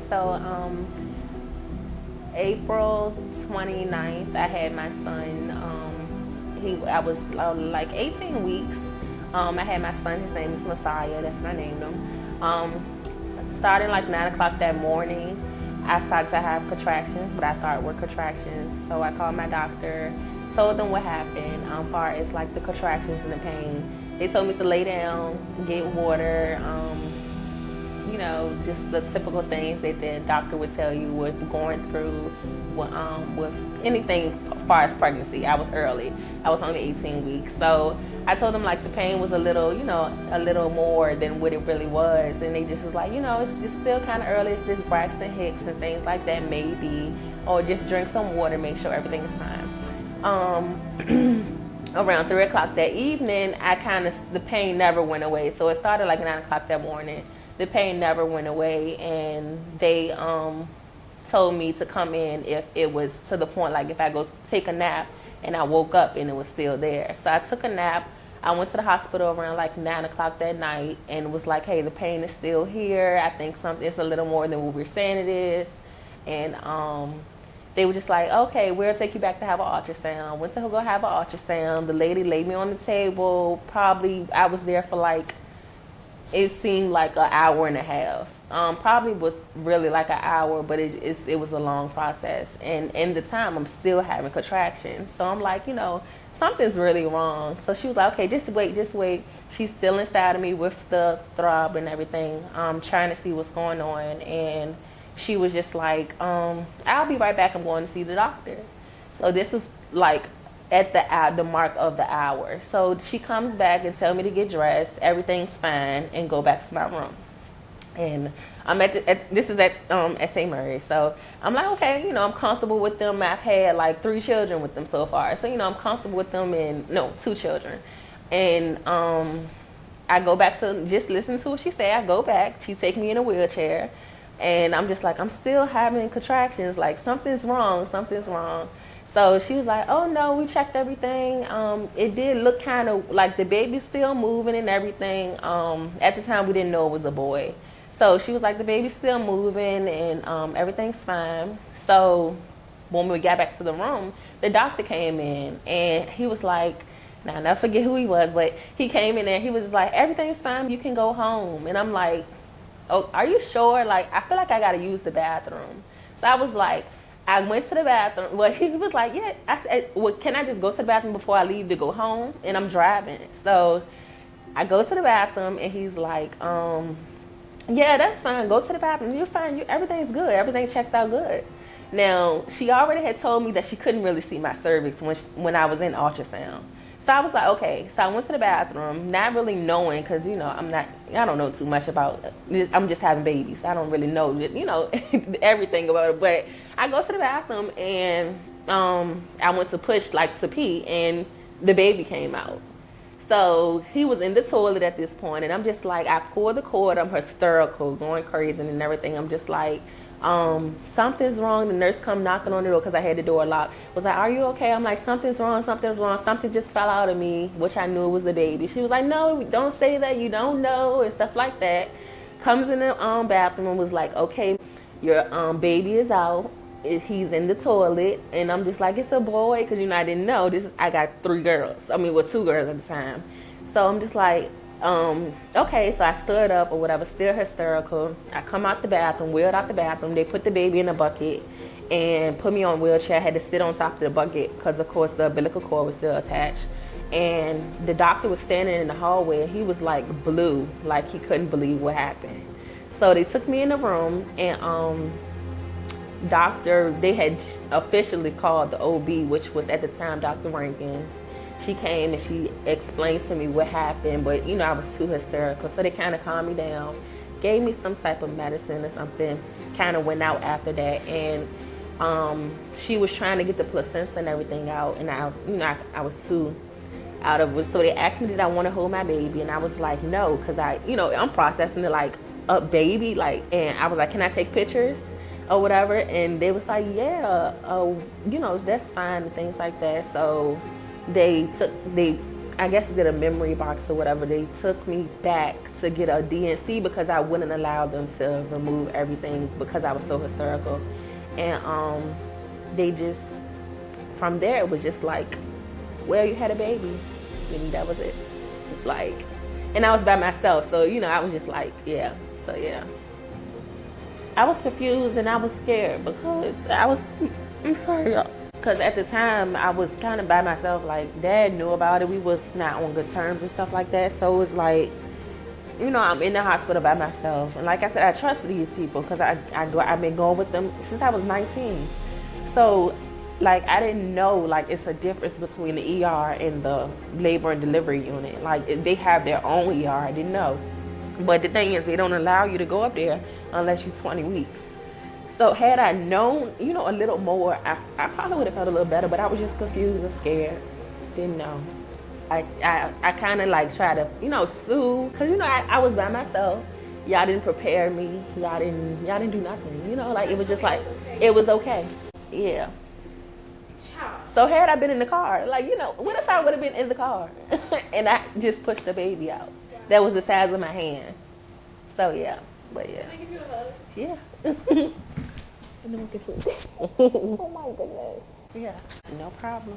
So April 29th, I had my son. I was like 18 weeks. I had my son. His name is Messiah. That's what I named him. Starting like 9 o'clock that morning, I started to have contractions, but I thought were contractions. So I called my doctor, told them what happened. Far as like the contractions and the pain, they told me to lay down, get water. Just the typical things that the doctor would tell you with going through with anything as far as pregnancy. I was early. I was only 18 weeks. So I told them like the pain was a little, a little more than what it really was. And they just was like, it's just still kind of early. It's just Braxton Hicks and things like that maybe. Or just drink some water, make sure everything is fine. Around 3 o'clock that evening, the pain never went away. So it started like 9 o'clock that morning. The pain never went away, and they told me to come in if it was to the point, like if I go take a nap and I woke up and it was still there. So I took a nap. I went to the hospital around like 9 o'clock that night and was like, hey, the pain is still here. I think it's a little more than what we're saying it is. And they were just like, okay, we'll take you back to have an ultrasound. Went to go have an ultrasound. The lady laid me on the table. Probably I was there for like, it seemed like an hour and a half. Probably was really like an hour, but it was a long process. And in the time, I'm still having contractions. So I'm like, something's really wrong. So she was like, okay, just wait. She's still inside of me with the throb and everything, trying to see what's going on. And she was just like, I'll be right back. I'm going to see the doctor. So this was like at the mark of the hour. So she comes back and tell me to get dressed, everything's fine, and go back to my room. And I'm this is at St. Mary's. So I'm like, okay, I'm comfortable with them. I've had like 3 children with them so far. So, I'm comfortable with them, and no, 2 children. And I go back to just listen to what she say. I go back. She take me in a wheelchair. And I'm just like, I'm still having contractions. Like, something's wrong. So she was like, oh no, we checked everything. It did look kind of like the baby's still moving and everything. At the time, we didn't know it was a boy. So she was like, the baby's still moving and everything's fine. So when we got back to the room, the doctor came in and he was like, now I'll never forget who he was, but he came in there. He was just like, everything's fine. You can go home. And I'm like, oh, are you sure? Like, I feel like I got to use the bathroom. So I was like, I went to the bathroom. Well, he was like, yeah. I said, well, can I just go to the bathroom before I leave to go home? And I'm driving. So I go to the bathroom and he's like, yeah, that's fine. Go to the bathroom. You're fine. Everything's good. Everything checked out good. Now, she already had told me that she couldn't really see my cervix when I was in ultrasound. So I was like, okay. So I went to the bathroom, not really knowing, because, I don't know too much about it. I'm just having babies. I don't really know, everything about it. But I go to the bathroom and I went to push, like, to pee, and the baby came out. So he was in the toilet at this point, and I'm just like, I pulled the cord. I'm hysterical, going crazy and everything. I'm just like, something's wrong. The nurse come knocking on the door because I had the door locked. Was like, are you okay? I'm like, something's wrong. Something just fell out of me, which I knew it was the baby. She was like, no, don't say that. You don't know, and stuff like that. Comes in the bathroom and was like, okay, your baby is out. He's in the toilet. And I'm just like, it's a boy, because I didn't know. I got 3 girls. 2 girls at the time. So I'm just like, okay, so I stood up or whatever, still hysterical. I come out the bathroom, wheeled out the bathroom. They put the baby in a bucket and put me on a wheelchair. I had to sit on top of the bucket because, of course, the umbilical cord was still attached. And the doctor was standing in the hallway, and he was like blue, like he couldn't believe what happened. So they took me in the room, and they had officially called the OB, which was at the time Dr. Rankins. She came and she explained to me what happened, but I was too hysterical. So they kind of calmed me down, gave me some type of medicine or something, kind of went out after that. And she was trying to get the placenta and everything out, and I was too out of it. So they asked me, did I want to hold my baby? And I was like, no, because I'm processing it like a baby, like, and I was like, can I take pictures or whatever? And they was like, yeah, that's fine, and things like that. So they I guess did a memory box or whatever. They took me back to get a DNC because I wouldn't allow them to remove everything because I was so hysterical. And they just, from there, it was just like, well, you had a baby. And that was it. Like, and I was by myself. So, you know, I was just like, yeah. So, yeah. I was confused and I was scared because I'm sorry, y'all. Because at the time, I was kind of by myself. Like, Dad knew about it. We was not on good terms and stuff like that. So it was like, you know, I'm in the hospital by myself. And like I said, I trust these people because I've been going with them since I was 19. So, like, I didn't know, like, it's a difference between the ER and the labor and delivery unit. Like, they have their own ER. I didn't know. But the thing is, they don't allow you to go up there unless you're 20 weeks. So had I known, you know, a little more, I probably would have felt a little better, but I was just confused and scared. Didn't know. I kind of like try to, you know, sue, because, you know, I was by myself. Y'all didn't prepare me. Y'all didn't do nothing. You know, like, it was just like, it was okay. Yeah. So had I been in the car, like, you know, what if I would have been in the car and I just pushed the baby out? That was the size of my hand. So, yeah. But, yeah. Can I give you a hug? Yeah. Oh, my goodness. Yeah, no problem.